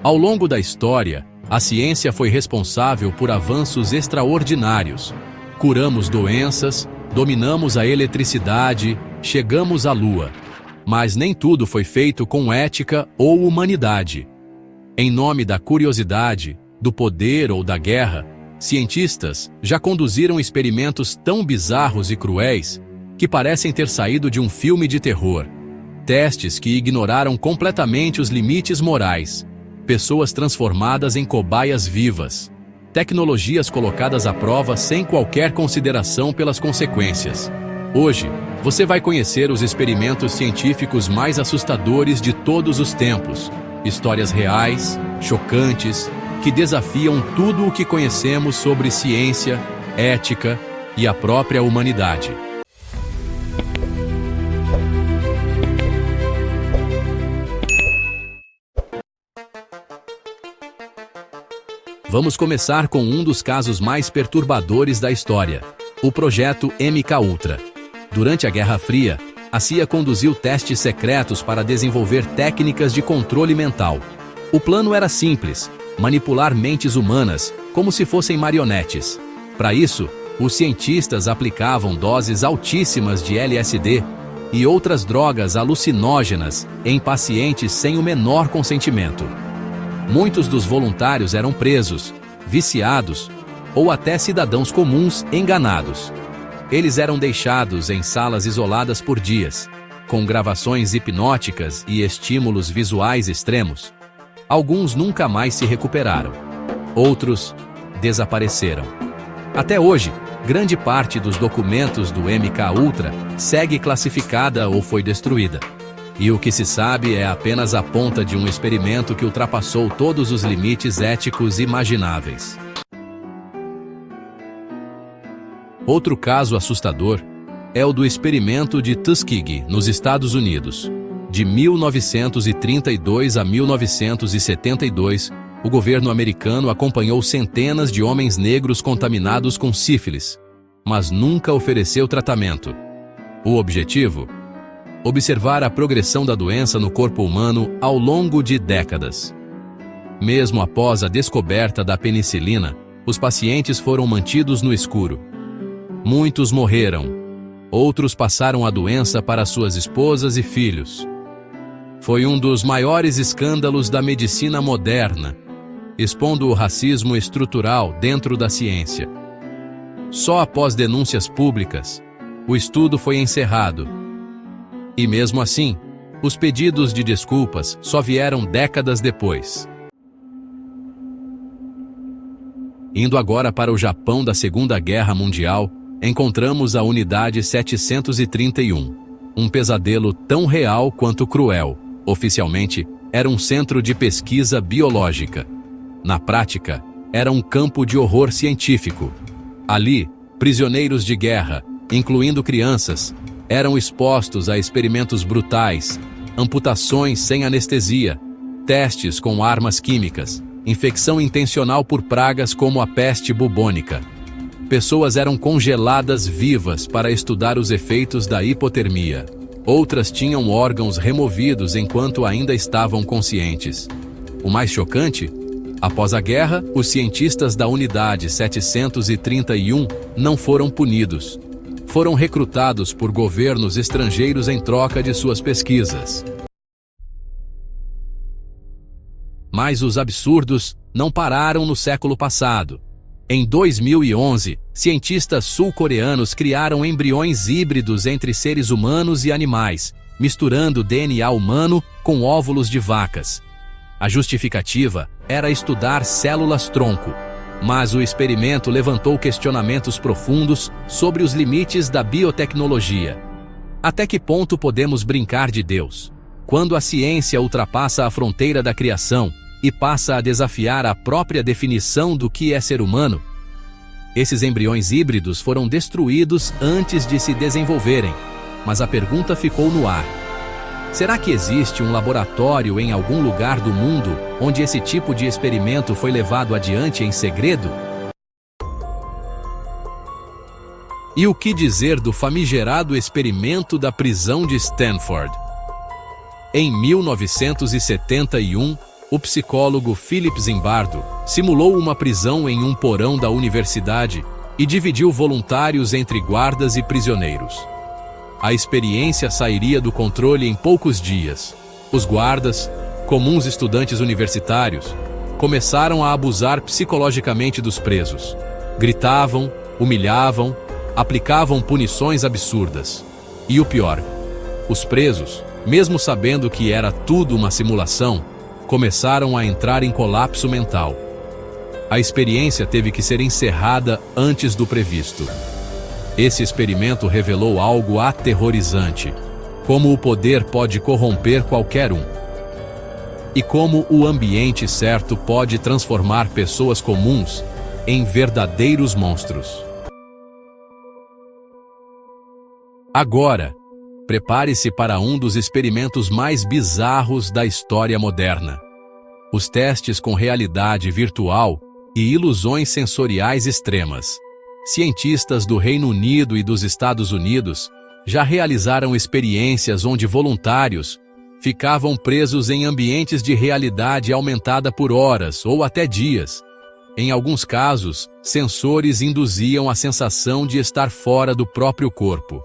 Ao longo da história, a ciência foi responsável por avanços extraordinários. Curamos doenças, dominamos a eletricidade, chegamos à Lua. Mas nem tudo foi feito com ética ou humanidade. Em nome da curiosidade, do poder ou da guerra, cientistas já conduziram experimentos tão bizarros e cruéis que parecem ter saído de um filme de terror. Testes que ignoraram completamente os limites morais. Pessoas transformadas em cobaias vivas. Tecnologias colocadas à prova sem qualquer consideração pelas consequências. Hoje, você vai conhecer os experimentos científicos mais assustadores de todos os tempos. Histórias reais, chocantes, que desafiam tudo o que conhecemos sobre ciência, ética e a própria humanidade. Vamos começar com um dos casos mais perturbadores da história, o projeto MKUltra. Durante a Guerra Fria, a CIA conduziu testes secretos para desenvolver técnicas de controle mental. O plano era simples: manipular mentes humanas, como se fossem marionetes. Para isso, os cientistas aplicavam doses altíssimas de LSD e outras drogas alucinógenas em pacientes sem o menor consentimento. Muitos dos voluntários eram presos, viciados ou até cidadãos comuns enganados. Eles eram deixados em salas isoladas por dias, com gravações hipnóticas e estímulos visuais extremos. Alguns nunca mais se recuperaram. Outros desapareceram. Até hoje, grande parte dos documentos do MKUltra segue classificada ou foi destruída. E o que se sabe é apenas a ponta de um experimento que ultrapassou todos os limites éticos imagináveis. Outro caso assustador é o do experimento de Tuskegee, nos Estados Unidos. De 1932 a 1972, o governo americano acompanhou centenas de homens negros contaminados com sífilis, mas nunca ofereceu tratamento. O objetivo? Observar a progressão da doença no corpo humano ao longo de décadas. Mesmo após a descoberta da penicilina, os pacientes foram mantidos no escuro. Muitos morreram. Outros passaram a doença para suas esposas e filhos. Foi um dos maiores escândalos da medicina moderna, expondo o racismo estrutural dentro da ciência. Só após denúncias públicas, o estudo foi encerrado. E mesmo assim, os pedidos de desculpas só vieram décadas depois. Indo agora para o Japão da Segunda Guerra Mundial, encontramos a Unidade 731, um pesadelo tão real quanto cruel. Oficialmente, era um centro de pesquisa biológica. Na prática, era um campo de horror científico. Ali, prisioneiros de guerra, incluindo crianças, eram expostos a experimentos brutais, amputações sem anestesia, testes com armas químicas, infecção intencional por pragas como a peste bubônica. Pessoas eram congeladas vivas para estudar os efeitos da hipotermia. Outras tinham órgãos removidos enquanto ainda estavam conscientes. O mais chocante? Após a guerra, os cientistas da Unidade 731 não foram punidos. Foram recrutados por governos estrangeiros em troca de suas pesquisas. Mas os absurdos não pararam no século passado. Em 2011, cientistas sul-coreanos criaram embriões híbridos entre seres humanos e animais, misturando DNA humano com óvulos de vacas. A justificativa era estudar células-tronco, mas o experimento levantou questionamentos profundos sobre os limites da biotecnologia. Até que ponto podemos brincar de Deus? Quando a ciência ultrapassa a fronteira da criação e passa a desafiar a própria definição do que é ser humano? Esses embriões híbridos foram destruídos antes de se desenvolverem, mas a pergunta ficou no ar. Será que existe um laboratório em algum lugar do mundo onde esse tipo de experimento foi levado adiante em segredo? E o que dizer do famigerado experimento da prisão de Stanford? Em 1971, o psicólogo Philip Zimbardo simulou uma prisão em um porão da universidade e dividiu voluntários entre guardas e prisioneiros. A experiência sairia do controle em poucos dias. Os guardas, comuns estudantes universitários, começaram a abusar psicologicamente dos presos. Gritavam, humilhavam, aplicavam punições absurdas. E o pior, os presos, mesmo sabendo que era tudo uma simulação, começaram a entrar em colapso mental. A experiência teve que ser encerrada antes do previsto. Esse experimento revelou algo aterrorizante: como o poder pode corromper qualquer um. E como o ambiente certo pode transformar pessoas comuns em verdadeiros monstros. Agora, prepare-se para um dos experimentos mais bizarros da história moderna. Os testes com realidade virtual e ilusões sensoriais extremas. Cientistas do Reino Unido e dos Estados Unidos já realizaram experiências onde voluntários ficavam presos em ambientes de realidade aumentada por horas ou até dias. Em alguns casos, sensores induziam a sensação de estar fora do próprio corpo.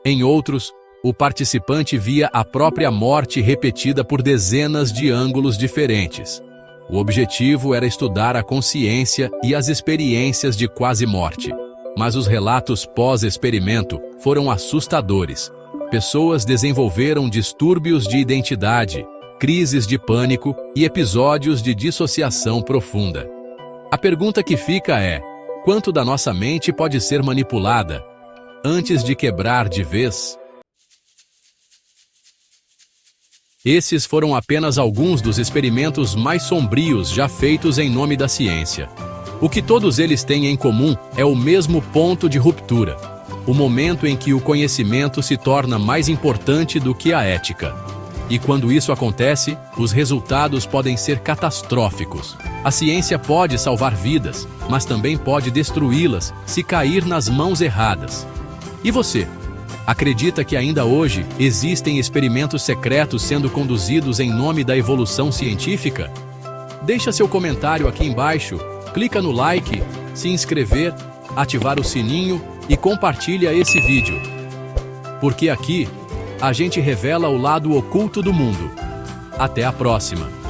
Em outros, o participante via a própria morte repetida por dezenas de ângulos diferentes. O objetivo era estudar a consciência e as experiências de quase morte. Mas os relatos pós-experimento foram assustadores. Pessoas desenvolveram distúrbios de identidade, crises de pânico e episódios de dissociação profunda. A pergunta que fica é: quanto da nossa mente pode ser manipulada antes de quebrar de vez? Esses foram apenas alguns dos experimentos mais sombrios já feitos em nome da ciência. O que todos eles têm em comum é o mesmo ponto de ruptura, o momento em que o conhecimento se torna mais importante do que a ética. E quando isso acontece, os resultados podem ser catastróficos. A ciência pode salvar vidas, mas também pode destruí-las se cair nas mãos erradas. E você? Acredita que ainda hoje existem experimentos secretos sendo conduzidos em nome da evolução científica? Deixa seu comentário aqui embaixo, clica no like, se inscrever, ativar o sininho e compartilha esse vídeo. Porque aqui, a gente revela o lado oculto do mundo. Até a próxima!